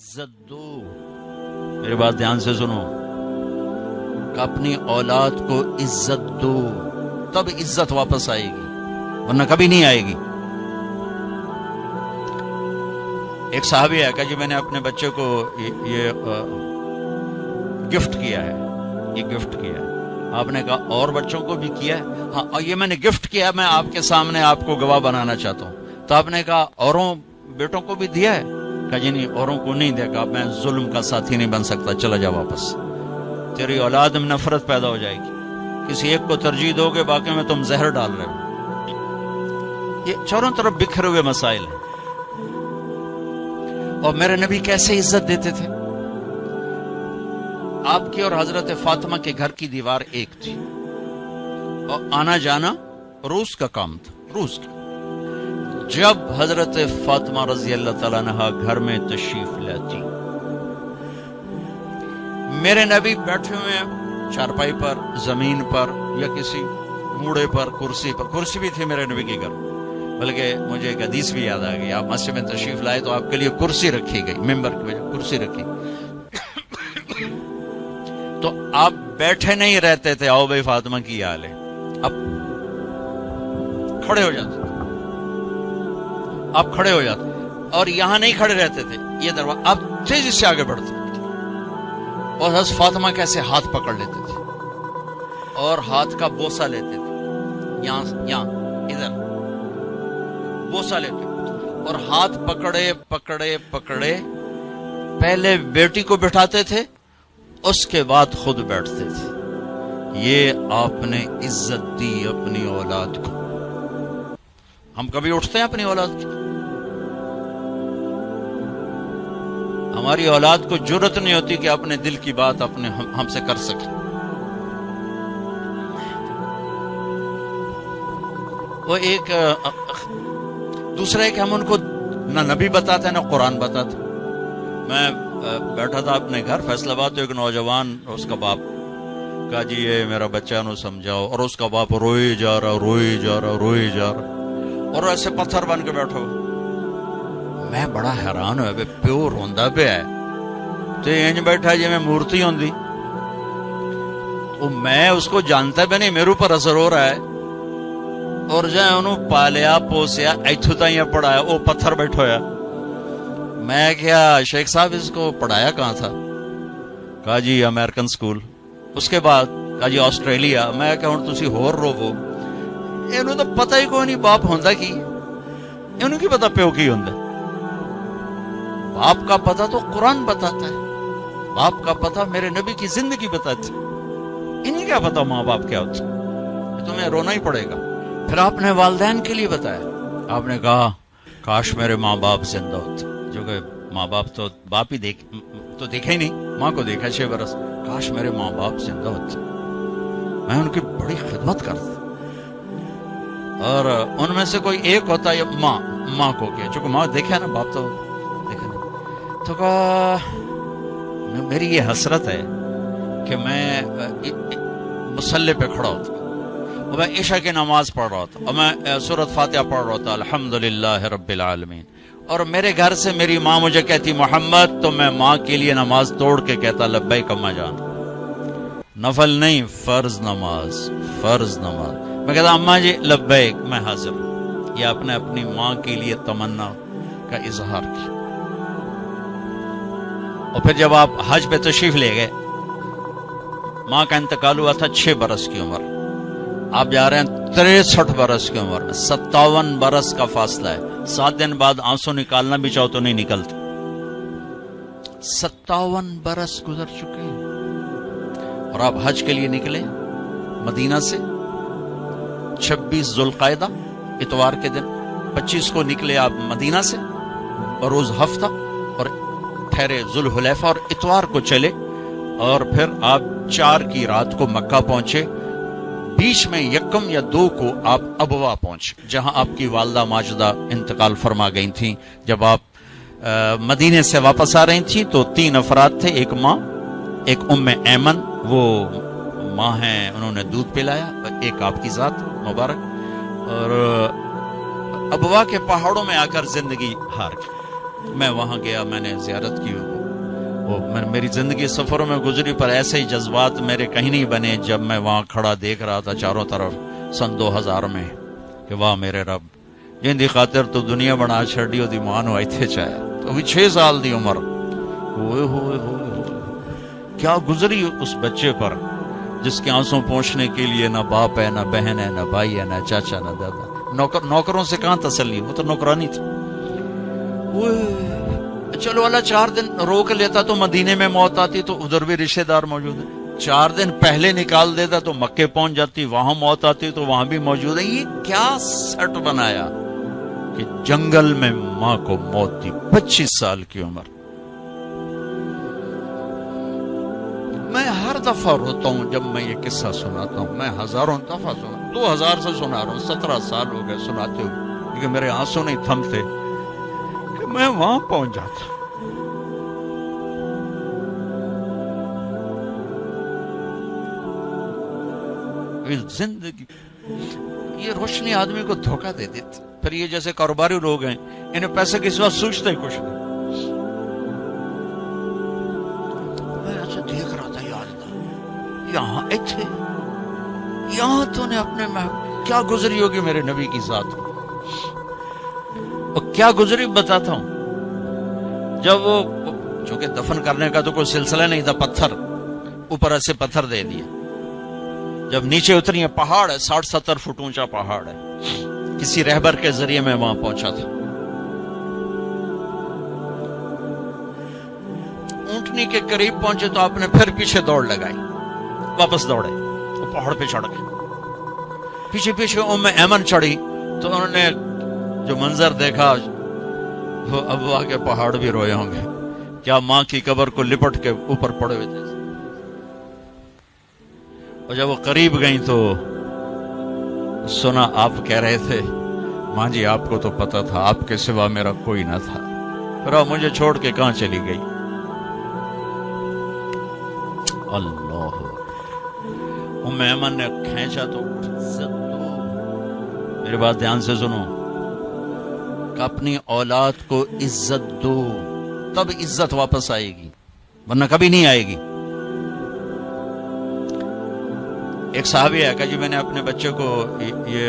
عزت دو. میری بات دھیان سے سنو کہ اپنی اولاد کو عزت دو، تب عزت واپس آئے گی، ورنہ کبھی نہیں آئے گی. ایک صحابی ہے کہ جی میں نے اپنے بچے کو یہ گفٹ کیا ہے، یہ گفٹ کیا ہے. آپ نے کہا اور بچوں کو بھی کیا ہے؟ ہاں، اور یہ میں نے گفٹ کیا، میں آپ کے سامنے آپ کو گواہ بنانا چاہتا ہوں. تو آپ نے کہا اوروں بیٹوں کو بھی دیا ہے؟ کہا جی نہیں، اوروں کو نہیں دیا. کہا میں ظلم کا ساتھی نہیں بن سکتا، چلا جا واپس. تیری اولاد میں نفرت پیدا ہو جائے گی. کسی ایک کو ترجیح دو گے، باقی میں تم زہر ڈال رہے ہو. یہ چاروں طرف بکھرے ہوئے مسائل ہیں. اور میرے نبی کیسے عزت دیتے تھے؟ آپ کی اور حضرت فاطمہ کے گھر کی دیوار ایک تھی، اور آنا جانا روز کا کام تھا، روز کا. جب حضرت فاطمہ رضی اللہ تعالیٰ عنہا گھر میں تشریف لاتی، میرے نبی بیٹھے ہوئے چارپائی پر، زمین پر، یا کسی موڑے پر، کرسی بھی تھی میرے نبی کے گھر. بلکہ مجھے ایک حدیث بھی یاد آ گئی. آپ مسجد میں تشریف لائے تو آپ کے لیے کرسی رکھی گئی، ممبر کی وجہ کرسی رکھی. تو آپ بیٹھے نہیں رہتے تھے، آؤ بھائی فاطمہ کی حال ہے، اب کھڑے ہو جاتے تھے. آپ کھڑے ہو جاتے اور یہاں نہیں کھڑے رہتے تھے، یہ دروازہ. آپ تیزی سے آگے بڑھتے تھے اور حضرت فاطمہ کیسے ہاتھ پکڑ لیتے تھے اور ہاتھ کا بوسہ لیتے تھے. یہاں ادھر بوسہ لیتے اور ہاتھ پکڑے پکڑے پکڑے پہلے بیٹی کو بٹھاتے تھے، اس کے بعد خود بیٹھتے تھے. یہ آپ نے عزت دی اپنی اولاد کو. ہم کبھی اٹھتے ہیں اپنی اولاد کی؟ ہماری اولاد کو جرت نہیں ہوتی کہ اپنے دل کی بات اپنے ہم سے کر سکے. وہ ایک دوسرا ہے کہ ہم ان کو نہ نبی بتاتے نہ قرآن بتاتے. میں بیٹھا تھا اپنے گھر فیصل آباد، تو ایک نوجوان اس کا باپ کہا جی یہ میرا بچہ نو سمجھاؤ، اور اس کا باپ روئی جا رہا روئی جا رہا روئی جا رہا، اور ایسے پتھر بن کے بیٹھا ہو. میں بڑا حیران ہوا، بے پیو روندا پہ ہے تو انج بیٹھا جی میں مورتی ہوندی. تو میں اس کو جانتا بھی نہیں، میرے اوپر اثر ہو رہا ہے. اور جائے انہوں پالیا پوسیا ایتھو تائیں پڑھایا، وہ پتھر بیٹھا ہویا. میں کیا شیخ صاحب اس کو پڑھایا کہاں تھا؟ کہا جی امریکن سکول. اس کے بعد کہا جی آسٹریلیا. میں کہا ہوں تسی ہور روو، انہوں تو پتہ ہی کوئی نہیں باپ ہوندا کی، انہوں کی پتہ پیو کی ہوندا. باپ کا پتہ تو قرآن بتاتا ہے، باپ کا پتہ میرے نبی کی زندگی بتاتی. انہیں کیا پتہ ماں باپ کیا ہوتا؟ تمہیں رونا ہی پڑے گا. پھر آپ نے والدین کے لیے بتایا. آپ نے کہا کاش میرے ماں باپ زندہ ہوتے، جو کہ ماں باپ تو باپ ہی تو دیکھا ہی نہیں، ماں کو دیکھا 6 برس. کاش میرے ماں باپ زندہ ہوتے، میں ان کی بڑی خدمت کرتا. اور ان میں سے کوئی ایک ہوتا ہے ماں کو کیا، چونکہ ماں دیکھا نا، باپ تو دیکھا نہیں. تو کہا میری یہ حسرت ہے کہ میں مصلی پہ کھڑا ہوتا اور میں عشاء کی نماز پڑھ رہا تھا اور میں سورۃ فاتحہ پڑھ رہا تھا، الحمدللہ رب العالمین، اور میرے گھر سے میری ماں مجھے کہتی محمد، تو میں ماں کے لیے نماز توڑ کے کہتا لبیک اما جان. نفل نہیں، فرض نماز، فرض نماز. میں کہتا اماں جی لبیک، میں حاضر. یہ آپ نے اپنی ماں کے لیے تمنا کا اظہار کیا. اور پھر جب آپ حج پہ تشریف لے گئے، ماں کا انتقال ہوا تھا 6 برس کی عمر، آپ جا رہے ہیں 63 برس کی عمر میں، 57 برس کا فاصلہ ہے. 7 دن بعد آنسو نکالنا بھی چاہو تو نہیں نکلتے. 57 برس گزر چکے ہیں اور آپ حج کے لیے نکلے مدینہ سے. 26 ذوالقعدہ اتوار کے دن، 25 کو نکلے آپ مدینہ سے بروز ہفتہ، اور ٹھہرے ذوالحلیفہ اور اتوار کو چلے، اور پھر آپ 4 کی رات کو مکہ پہنچے. بیچ میں 1 یا 2 کو آپ ابوا پہنچے، جہاں آپ کی والدہ ماجدہ انتقال فرما گئی تھیں. جب آپ مدینے سے واپس آ رہی تھیں تو 3 افراد تھے، ایک ماں، ایک ام ایمن، وہ ماں ہیں انہوں نے دودھ پلایا، ایک آپ کی ذات مبارک. اور ابوا کے پہاڑوں میں آ کر زندگی ہار گئی. میں وہاں گیا، میں نے زیارت کی، میری زندگی سفروں میں گزری، پر ایسے ہی جذبات میرے کہیں نہیں بنے جب میں وہاں کھڑا دیکھ رہا تھا چاروں طرف سن 2000 میں کہ واہ میرے رب جن دی خاطر تو دنیا بنا چھڑی دی مان ہوئی تھے چاہے تو ابھی 6 سال دی عمر، ہوئے ہوئے ہوئے ہوئے کیا گزری اس بچے پر جس کے آنسوں پہنچنے کے لیے نہ باپ ہے، نہ بہن ہے، نہ بھائی ہے، نہ چاچا، نہ دادا، نوکروں سے کہاں تسلی، وہ تو نوکرانی تھی۔ چلو اللہ 4 دن روک لیتا تو مدینے میں موت آتی، تو ادھر بھی رشتہ دار موجود ہے، 4 دن پہلے نکال دیتا تو مکے پہنچ جاتی، وہاں موت آتی تو وہاں بھی موجود ہے۔ یہ کیا سیٹ بنایا کہ جنگل میں ماں کو موت دی، 25 سال کی عمر۔ میں ہر دفعہ روتا ہوں جب میں یہ قصہ سناتا ہوں، میں ہزاروں دفعہ 2000 سے سنا رہا ہوں، 17 سال ہو گئے سناتے ہوئے، لیکن میرے آنسو نہیں تھمتے کہ میں وہاں پہنچ جاتا۔ زندگی یہ روشنی آدمی کو دھوکہ دے دیتی، پھر یہ جیسے کاروباری لوگ ہیں، انہیں پیسے کے سوا سوچتے ہی کچھ نہیں۔ میں ایسے دیکھ رہا تھا یہاں ایتھے یہاں تو نے اپنے میں کیا گزری ہوگی میرے نبی کی ذات، اور کیا گزری بتاتا ہوں۔ جب وہ چونکہ دفن کرنے کا تو کوئی سلسلہ نہیں تھا، پتھر اوپر ایسے پتھر دے دیے، جب نیچے اتری ہے پہاڑ ہے 60-70 فٹ اونچا پہاڑ ہے، کسی رہبر کے ذریعے میں وہاں پہنچا تھا۔ اونٹنی کے قریب پہنچے تو آپ نے پھر پیچھے دوڑ لگائی، واپس دوڑے تو پہاڑ پہ چڑھ گئے، پیچھے پیچھے ام ایمن چڑھی تو انہوں نے جو منظر دیکھا وہ ابوا کے پہاڑ بھی روئے ہوں گے، کیا ماں کی قبر کو لپٹ کے اوپر پڑے ہوئے تھے۔ اور جب وہ قریب گئیں تو سنا آپ کہہ رہے تھے ماں جی آپ کو تو پتا تھا آپ کے سوا میرا کوئی نہ تھا، پھر آپ مجھے چھوڑ کے کہاں چلی گئی۔ اللہ، ام ایمن نے کھینچا تو میری بات دھیان سے سنو کہ اپنی اولاد کو عزت دو، تب عزت واپس آئے گی، ورنہ کبھی نہیں آئے گی۔ ایک صحابی ہے کہ جی میں نے اپنے بچے کو یہ